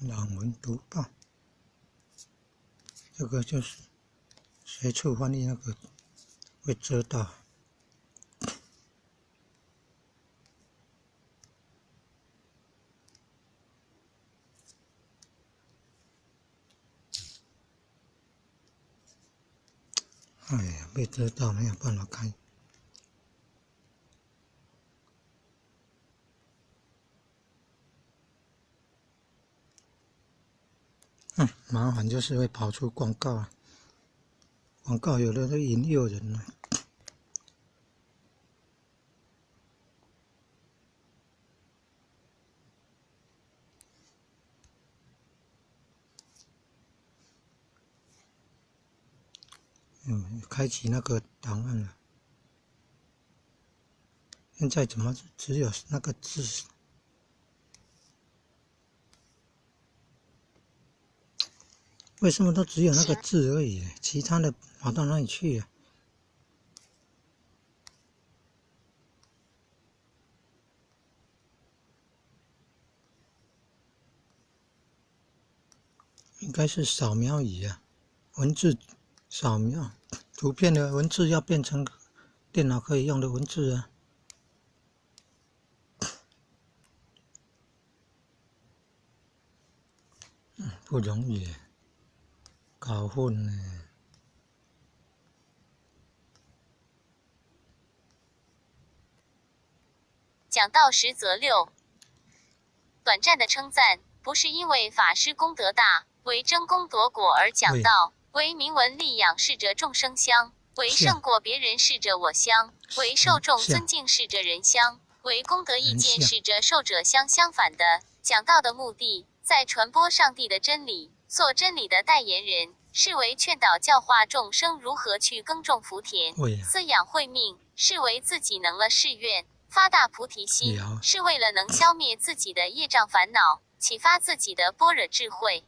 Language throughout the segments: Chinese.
朗文读报，这个就是随处翻译那个会遮到。哎呀，被遮到没有办法开。麻烦就是会跑出广告啊，广告有的都引诱人了。开启那个档案了。现在怎么只有那个字？为什么都只有那个字而已？其他的跑到哪里去啊？应该是扫描仪啊，文字扫描，图片的文字要变成电脑可以用的文字啊。不容易，搞混呢。讲道实则六，短暂的称赞，不是因为法师功德大，为争功夺果而讲道，为名闻利养侍着众生香，为胜过别人侍着我香，为受众尊敬侍着人香，为功德意见侍着受者香。相反的，讲道的目的，在传播上帝的真理，做真理的代言人，是为劝导教化众生如何去耕种福田，饲养慧命，是为自己能了誓愿，发大菩提心，是为了能消灭自己的业障烦恼，启发自己的般若智慧。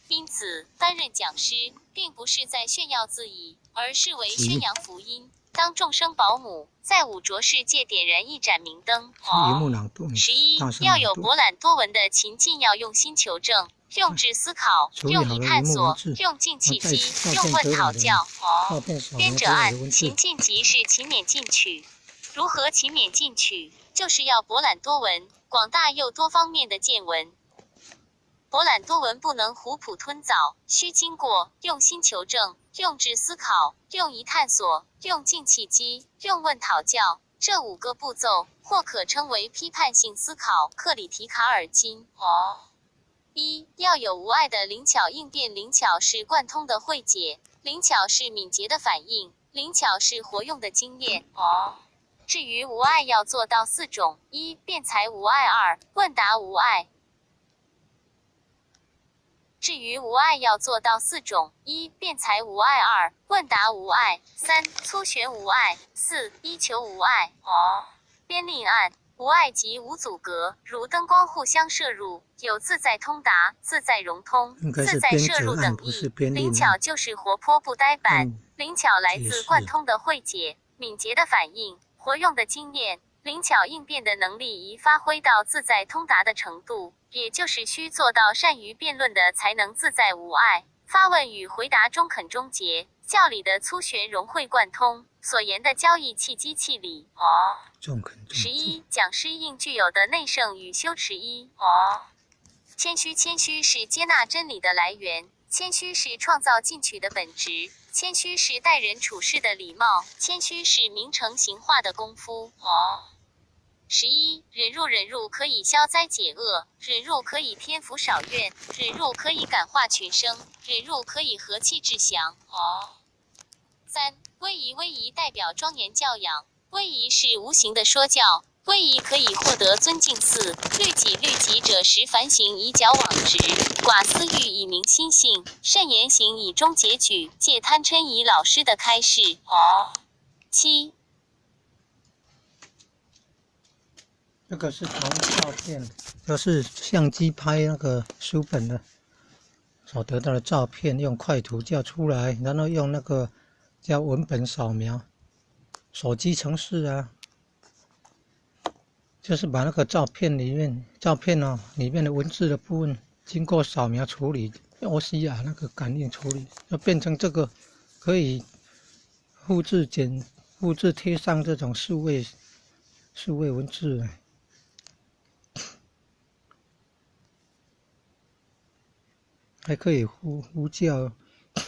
因此，担任讲师，并不是在炫耀自己，而是为宣扬福音，当众生保姆，在五浊世界点燃一盏明灯。11要有博览多闻的勤进，要用心求证，用智思考，用以探索，用静气机，用问讨教。编者按勤进即是勤勉进取。如何勤勉进取？就是要博览多闻，广大又多方面的见闻。博览多闻不能虎扑吞枣，需经过用心求证，用智思考，用疑探索，用静气机，用问讨教，这5个步骤，或可称为批判性思考。克里提卡尔金。1要有无碍的灵巧应变，灵巧是贯通的慧解，灵巧是敏捷的反应，灵巧是活用的经验。至于无碍要做到4种：1辩才无碍，2问答无碍。至于无碍要做到4种：1辩才无碍，2问答无碍，3粗玄无碍，4依求无碍。编令案无碍即无阻隔，如灯光互相射入，有自在通达、自在融通、自在射入等意。灵巧就是活泼不呆板，灵巧来自贯通的慧解、敏捷的反应、活用的经验，灵巧应变的能力宜发挥到自在通达的程度，也就是需做到善于辩论的才能自在无碍，发问与回答中肯终结，教理的粗玄融会贯通，所言的交易契机契理。11讲师应具有的内圣与修持。谦虚，谦虚是接纳真理的来源，谦虚是创造进取的本质，谦虚是待人处事的礼貌，谦虚是明诚行化的功夫。11忍辱，忍辱可以消灾解厄，忍辱可以添福少怨，忍辱可以感化群生，忍辱可以和气致祥。3威仪，威仪代表庄严教养，威仪是无形的说教，威仪可以获得尊敬。4律己，律己者时凡行以矫往直，寡私欲以明心性，慎言行以终结举，戒贪嗔以老师的开示。7这个是从照片，就是相机拍那个书本的所得到的照片，用快图叫出来，然后用那个叫文本扫描，手机程式啊，就是把那个照片里面的文字的部分经过扫描处理 OCR 那个感应处理，就变成这个可以复制贴上这种数位文字。还可以呼叫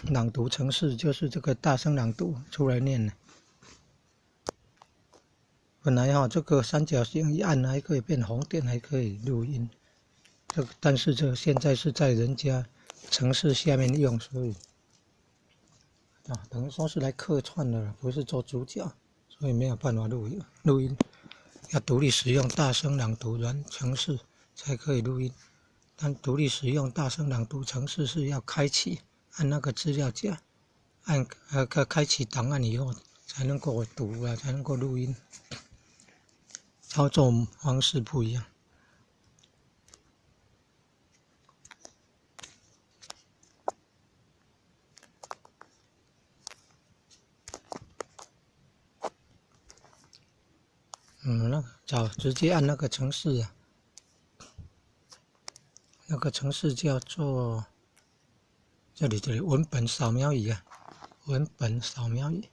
朗读程式，就是这个大声朗读出来念的。本来这个三角形一按还可以变红点，还可以录音。但是现在是在人家程式下面用，所以等于说是来客串的，不是做主角，所以没有办法录音，要独立使用大声朗读程式才可以录音。但独立使用大声朗读程式是要开启，按那个资料夹，开启档案以后才能够读啊，才能够录音。操作方式不一样。直接按那个程式啊。那个程式叫做这里文本扫描仪啊，文本扫描仪。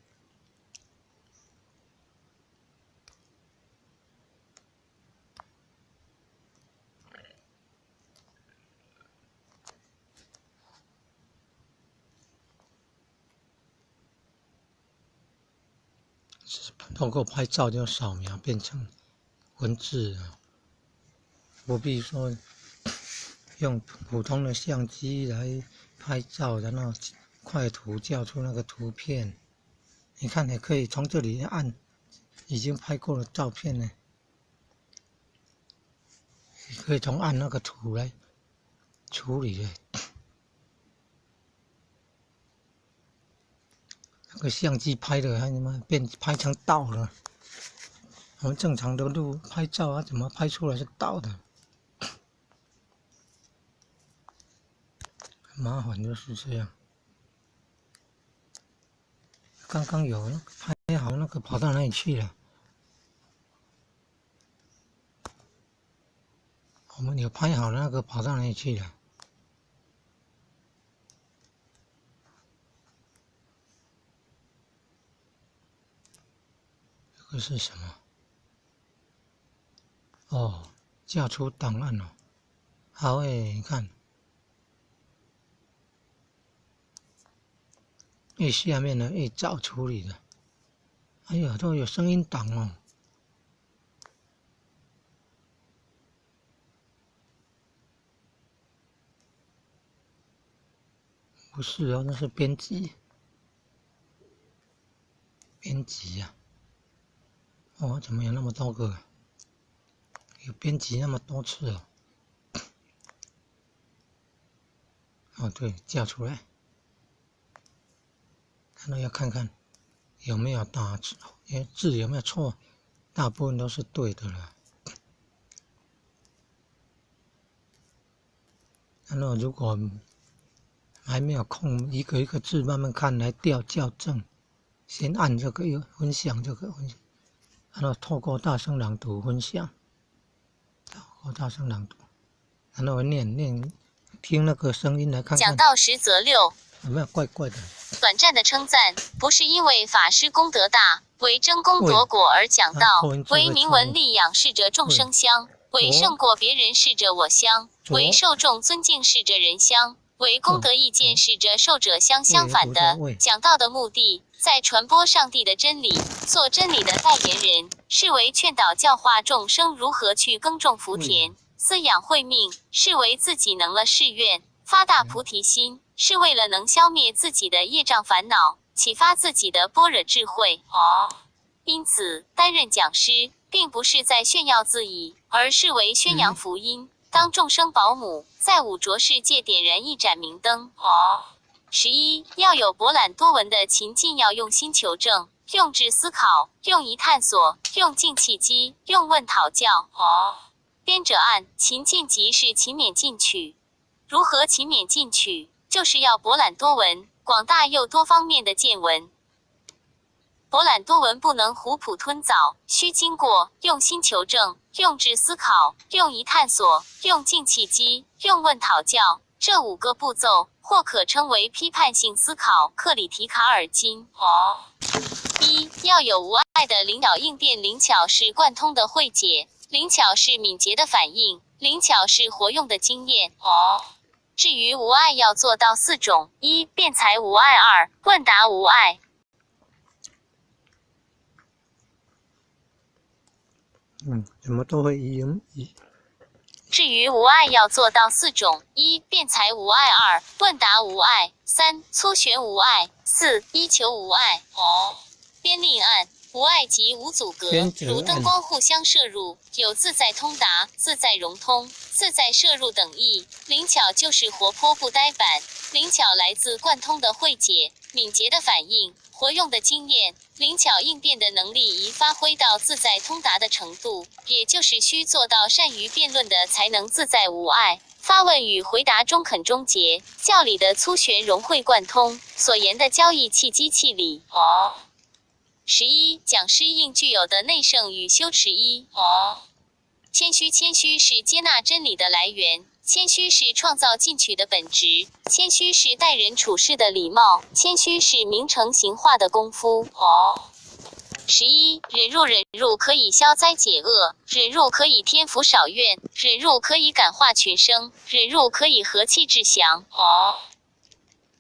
通过拍照就扫描变成文字啊，不必说用普通的相机来拍照，然后快图叫出那个图片。你看，也可以从这里按已经拍过的照片呢，也可以从按那个图来处理的。那个相机拍的还他妈拍成倒了。我们正常的拍照啊，怎么拍出来是倒的？很麻烦就是这样。刚刚有那个拍好那个跑到哪里去了？我们有拍好那个跑到哪里去了？这个是什么？哦，叫出档案哦。好诶，你看，下面的照处理的，哎呀，都有声音档哦。不是哦，那是编辑呀。哦，怎么有那么多个？有编辑那么多次哦。哦，对，叫出来，那要看看有没有打字，字有没有错，大部分都是对的了。然后如果还没有空，一个一个字慢慢看来校正，先按这个分享这个分享，然后透过大声朗读分享，大声朗读，然后念，听那个声音来看看。讲到实则六，有没有怪怪的？短暂的称赞，不是因为法师功德大，为争功夺果而讲道，为名闻利养侍者众生香，为胜过别人侍者我香，为受众尊敬侍者人香，为功德意见侍者受者香。相反的，讲道的目的在传播上帝的真理，做真理的代言人，是为劝导教化众生如何去耕种福田，饲养慧命，是为自己能了誓愿，发大菩提心，是为了能消灭自己的业障烦恼，启发自己的般若智慧。因此，担任讲师，并不是在炫耀自己，而是为宣扬福音，当众生保姆，在五浊世界点燃一盏明灯。11. 要有博览多闻的勤进，要用心求证，用智思考，用疑探索，用静契机，用问讨教。编者按勤进即是勤勉进取。如何勤勉进取？就是要博览多闻，广大又多方面的见闻。博览多闻不能虎扑吞枣，需经过用心求证，用智思考、用疑探索、用静气机、用问讨教，这5个步骤或可称为批判性思考。克里提卡尔金。一要有无碍的灵巧应变，灵巧是贯通的慧解，灵巧是敏捷的反应，灵巧是活用的经验。至于无碍要做到4种：一辩才无碍；2问答无碍。怎么都会一。至于无碍要做到4种：一辩才无碍；2问答无碍；3粗玄无碍；4依求无碍。边令案无碍即无阻隔，如灯光互相射入，有自在通达、自在融通、自在射入等意。灵巧就是活泼不呆板，灵巧来自贯通的慧解、敏捷的反应、活用的经验，灵巧应变的能力宜发挥到自在通达的程度，也就是需做到善于辩论的才能自在无碍。发问与回答中肯终结，教理的粗玄融会贯通，所言的交易气机气理。11讲师应具有的内圣与修持。谦虚，谦虚是接纳真理的来源，谦虚是创造进取的本质，谦虚是待人处事的礼貌，谦虚是明诚行化的功夫。11忍辱，忍辱可以消灾解厄，忍辱可以添福少怨，忍辱可以感化群生，忍辱可以和气致祥。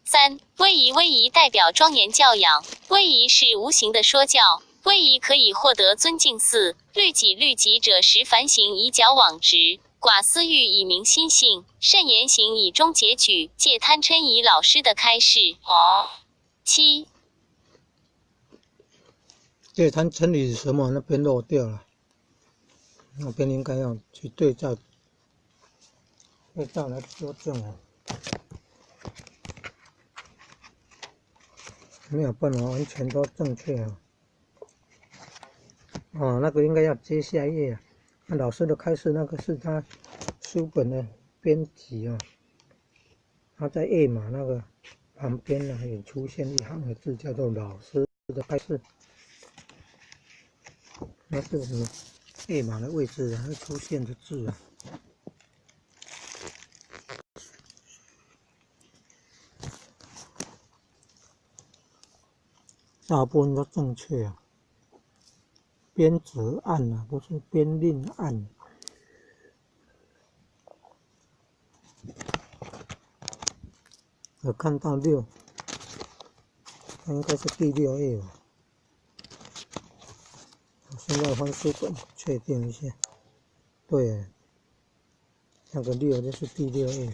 3威仪，威仪代表庄严教养，威仪是无形的说教，威仪可以获得尊敬。4律己，律己者时反省以矫往直，寡私欲以明心性，慎言行以终结举，戒贪嗔以老师的开示。7戒贪嗔理是什么？那边漏掉了，那边应该要去对照来纠正啊。没有办法完全都正确啊。那个应该要接下一页啊。那老师的开示那个是他书本的编辑啊，他在页码那个旁边呢也出现一行的字，叫做老师的开示。那是什么页码的位置啊？会出现的字啊。大部分都正确啊，编责案啊，不是编令案。我看到6，那应该是第6页吧。我现在翻书本确定一下，对，那个6就是第6页。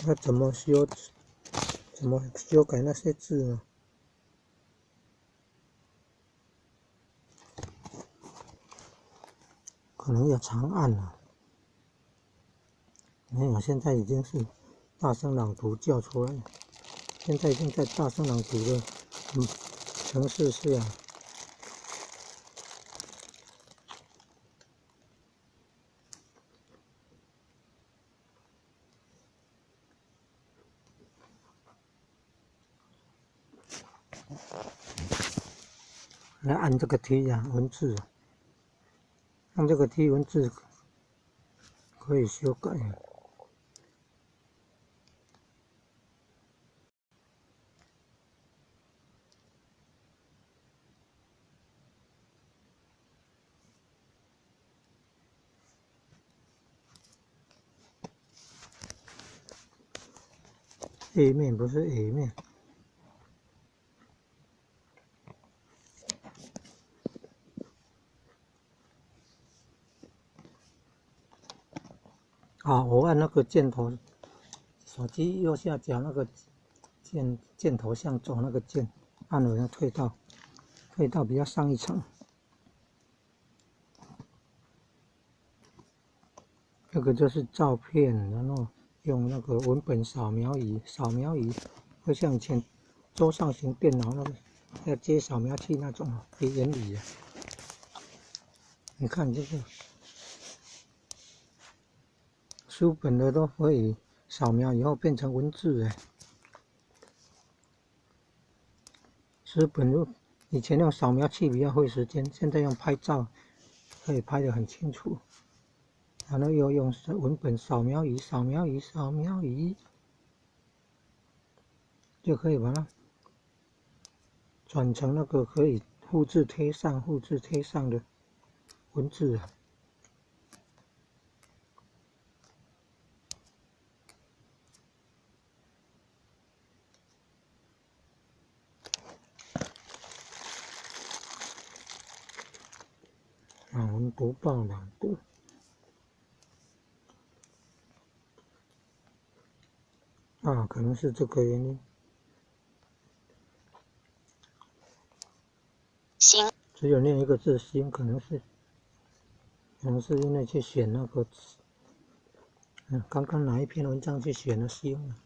那怎么修改那些字呢？可能要长按了。没有，现在已经是大声朗读叫出来了。现在已经在大声朗读的程式下。来按这个 T 啊，文字，按这个 T 文字可以修改。A 面不是 A 面。我按那个箭头，手机右下角那个箭头向左那个键，按了要退到比较上一层。这个就是照片，然后用那个文本扫描仪，会像以前桌上型电脑那个要接扫描器那种原理啊。你看这个书本的都可以扫描以后变成文字哎。书本以前用扫描器比较费时间，现在用拍照可以拍得很清楚。然后又用文本扫描仪，就可以把它转成那个可以复制贴上的文字。我们读报朗读。可能是这个原因。心只有念一个字心，可能是因为去选那个字。刚刚哪一篇文章去选了心啊？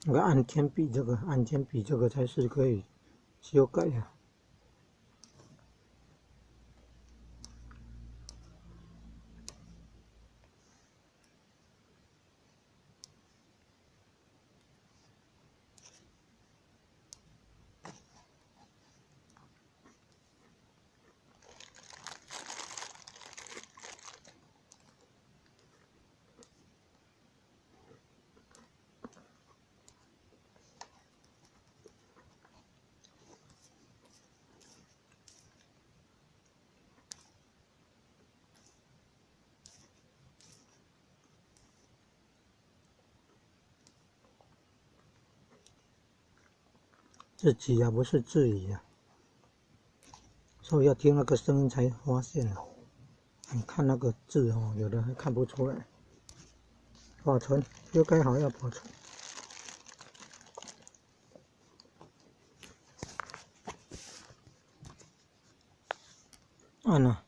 那个按铅笔这个才是可以修改的。自己啊，不是自己啊，所以要听那个声音才发现啊。你看那个字有的还看不出来。保存，修改好要保存。按了。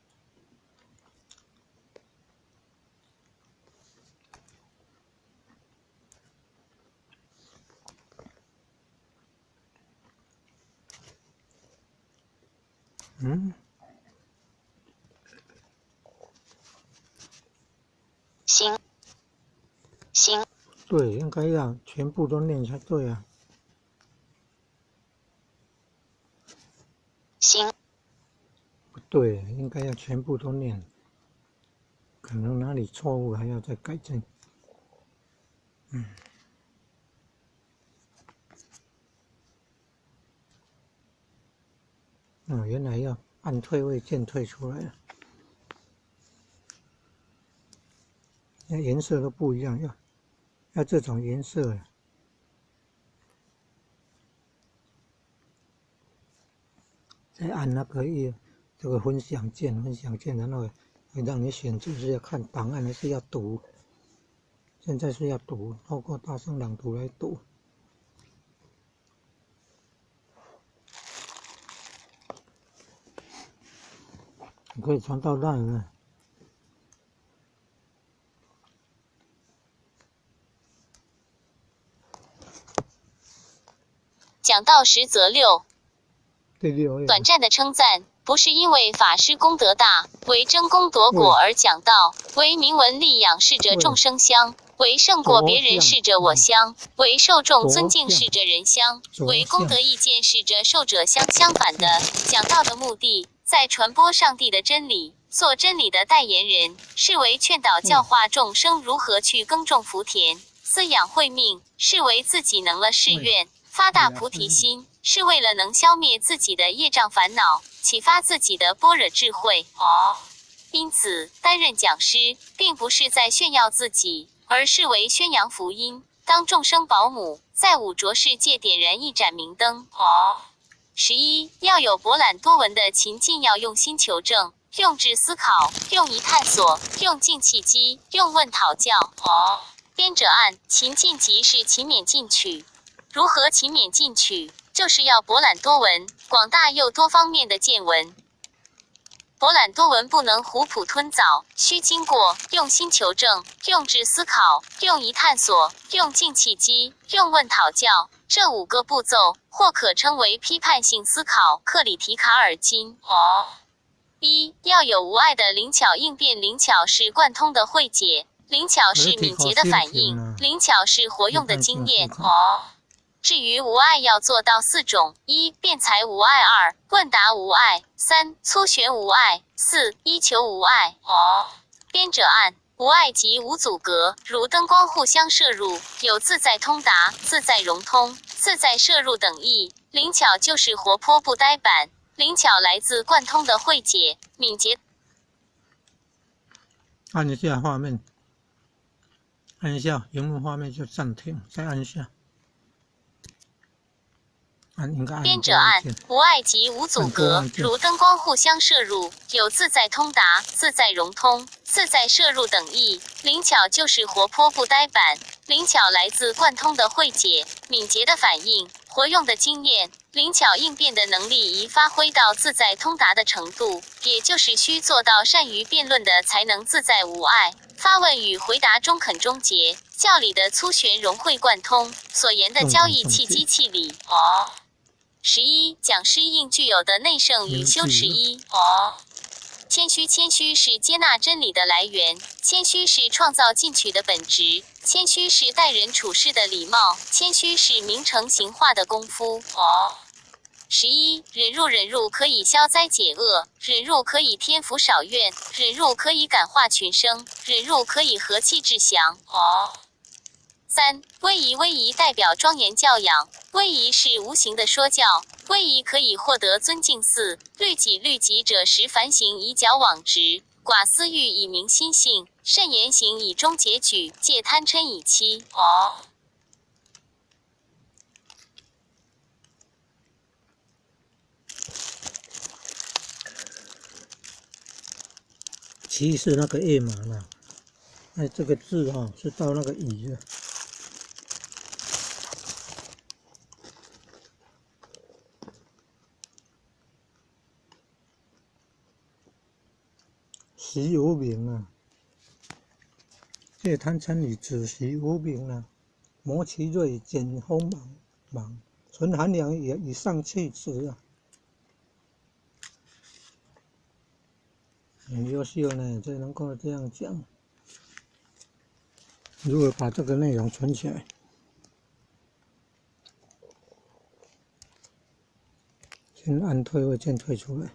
心对，应该要全部都念才对啊。心不对，应该要全部都念，可能哪里错误还要再改正。原来要按退位键退出来了。那颜色都不一样，要这种颜色。再按那个这个分享键，然后会让你选择是要看档案还是要读。现在是要读，透过大声朗读来读。你可以传到LINE了。讲道实则六。第6页。短暂的称赞，不是因为法师功德大，为争功夺果而讲道，为名闻利养视者众生香，为胜过别人视者我香，为受众尊敬视者人香，为功德意见视者受者香。相反的，讲道的目的，在传播上帝的真理，做真理的代言人，是为劝导教化众生如何去耕种福田，滋养慧命，是为自己能了誓愿，发大菩提心，是为了能消灭自己的业障烦恼，启发自己的般若智慧。因此，担任讲师，并不是在炫耀自己，而是为宣扬福音，当众生保姆，在五浊世界点燃一盏明灯。11. 要有博览多闻的勤劲，要用心求证，用智思考，用疑探索，用静气机，用问讨教。编者按勤进即是勤勉进取。如何勤勉进取？就是要博览多闻，广大又多方面的见闻。博览多闻不能虎扑吞枣，需经过用心求证、用智思考、用疑探索、用静气机、用问讨教这5个步骤，或可称为批判性思考。克里提卡尔金。1. 要有无碍的灵巧应变，灵巧是贯通的慧解，灵巧是敏捷的反应，灵巧是活用的经验。至于无碍要做到4种：1. 辩才无碍；2. 问答无碍；3. 粗玄无碍；4. 依求无碍。编者按无碍即无阻隔，如灯光互相射入，有自在通达、自在融通、自在射入等意。灵巧就是活泼不呆板，灵巧来自贯通的慧解，敏捷。按一下画面，按一下荧幕画面就暂停，再按一下。编者按无碍即无阻隔，如灯光互相射入，有自在通达、自在融通、自在射入等意。灵巧就是活泼不呆板，灵巧来自贯通的慧解，敏捷的反应，活用的经验。灵巧应变的能力宜发挥到自在通达的程度，也就是需做到善于辩论的才能自在无碍，发问与回答中肯终结，教理的粗玄融会贯通，所言的交易契机契理。11. 讲师应具有的内圣与修持。谦虚，谦虚是接纳真理的来源，谦虚是创造进取的本质，谦虚是待人处事的礼貌，谦虚是明诚行化的功夫。11. 忍辱可以消灾解厄，忍辱可以添福少怨，忍辱可以感化群生，忍辱可以和气致祥。3. 威仪代表庄严教养，威仪是无形的说教，威仪可以获得尊敬。4. 律己者时反省以矫枉直，寡私欲以明心性，慎言行以终结举，戒贪嗔以欺。其是那个叶马啦，这个字是到那个乙了。习无明啊，戒贪嗔以止习无明啊，摩其锐，减锋芒，存寒凉以上气质啊。很优秀呢，这能够这样讲。如何把这个内容存起来？先按退位键退出来。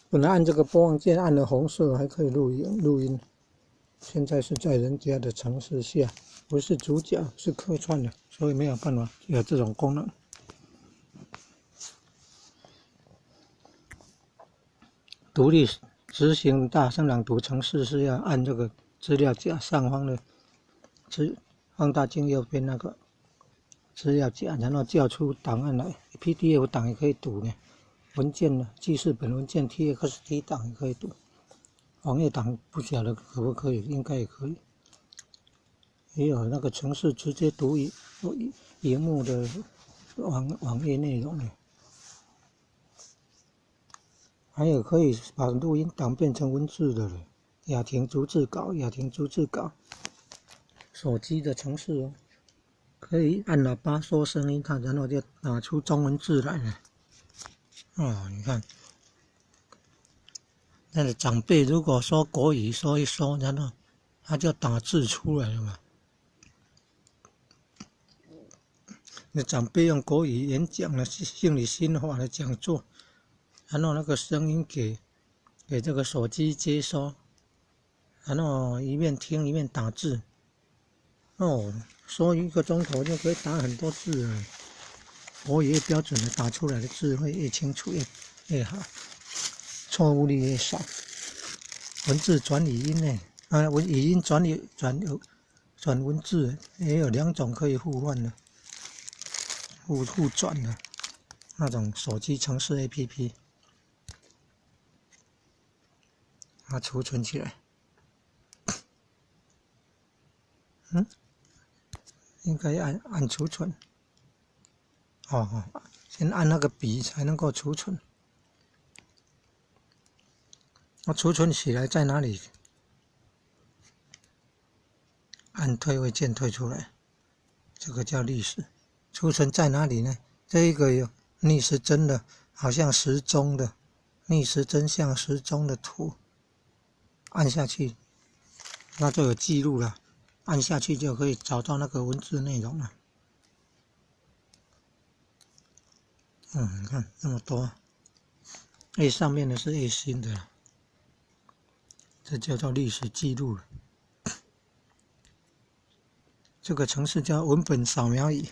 本来按这个播放键按了红色还可以录音，现在是在人家的程式下，不是主角，是客串的，所以没有办法有这种功能。独立执行大声朗读程式是要按这个资料夹上方的放大镜右边那个资料夹，然后叫出档案来 ，PDF 档也可以读呢。文件呢，记事本文件 TXT 档也可以读，网页档不晓得可不可以，应该也可以。也有那个程式直接读萤幕的网页内容呢。还有可以把录音档变成文字的了，雅婷逐字稿，手机的程式哦，可以按喇叭说声音，它然后就拿出中文字来了。你看，那个长辈如果说国语说一说，然后他就打字出来了嘛。那长辈用国语演讲了心理心法的讲座。然后那个声音给这个手机接收，然后一面听一面打字，说1个钟头就可以打很多字了。国语越标准的，打出来的字会越清楚越好，错误率越少。文字转语音呢，语音转文字也有2种可以互换的，互转的那种手机程式 APP。把它储存起来。应该按储存。先按那个笔才能够储存。我储存起来在哪里？按退位键退出来，这个叫历史。储存在哪里呢？这一个有逆时针的，好像时钟的逆时针像时钟的图，按下去，那就有记录了。按下去就可以找到那个文字内容了。你看那么多，A 上面的是 A 新的，这叫做历史记录了。这个程式叫文本扫描仪。